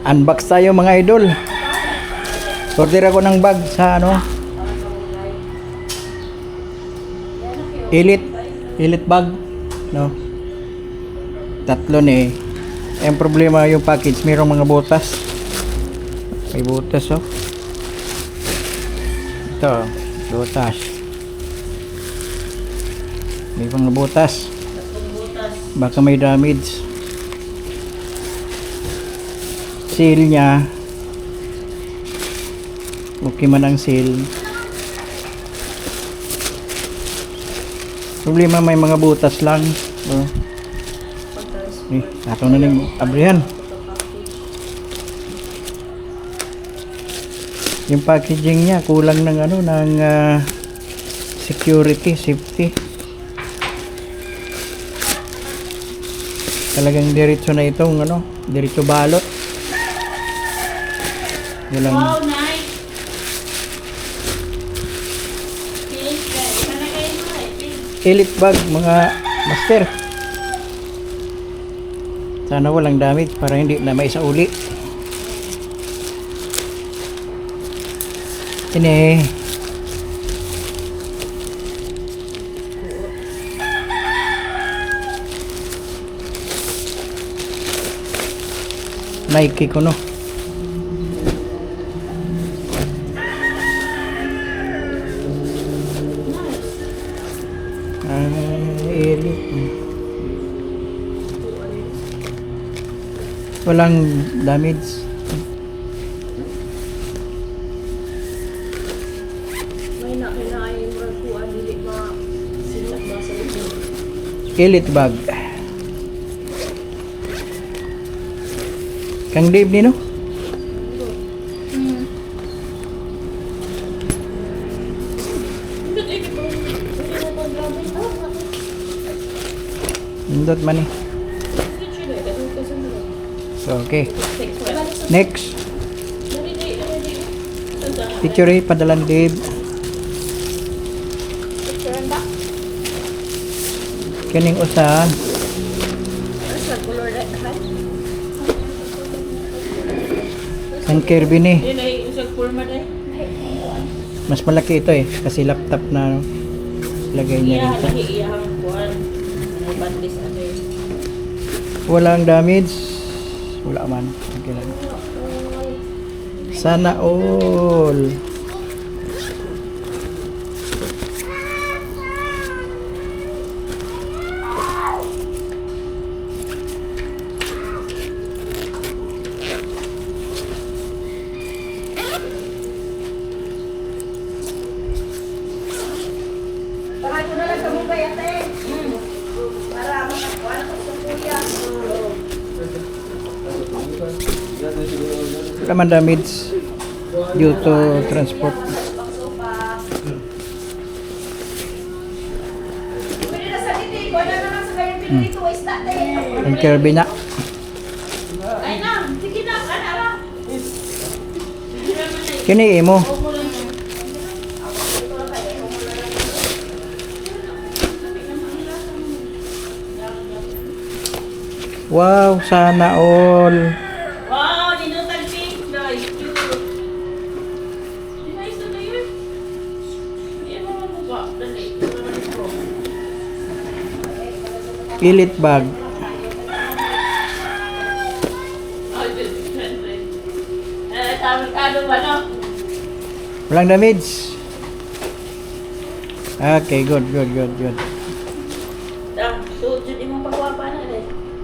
Unbox tayo mga idol. Order ako ng bag sa ano, Elite bag, no? Tatlo ni. Ang problema yung package, mayroong mga butas. May butas, oh. Ito, butas. May mga butas. Baka may damage. Seal niya. Okay man ang seal. Problema may mga butas lang. Oh. Ato na ning abrihan. Yung packaging niya kulang ng ano ng safety. Talagang diretso na itong ano, diretso balot. Walang Wow, nice. Elite bag mga master. Sana walang damage para hindi na may sauli. Ini Nike ko no. Elite. Walang damage. May nakinain mo kuan dili ma sinak ba sa loob. Elite bag. Kang Dave ni no? Nindot man eh. So, okay. Next. Picture eh, padalan Dave. Kining usa. Ang Kirby ni. Mas malaki ito eh. Kasi laptop na lagay niya dito. Walang damage. Wala man. Okay lang. Sana all. Wala man damage due to transport. Ang Kirby na. Kini mo. Wow, sana all. Elite bag. Walang damage. Okay, good. Suot jud imong pagwapa na.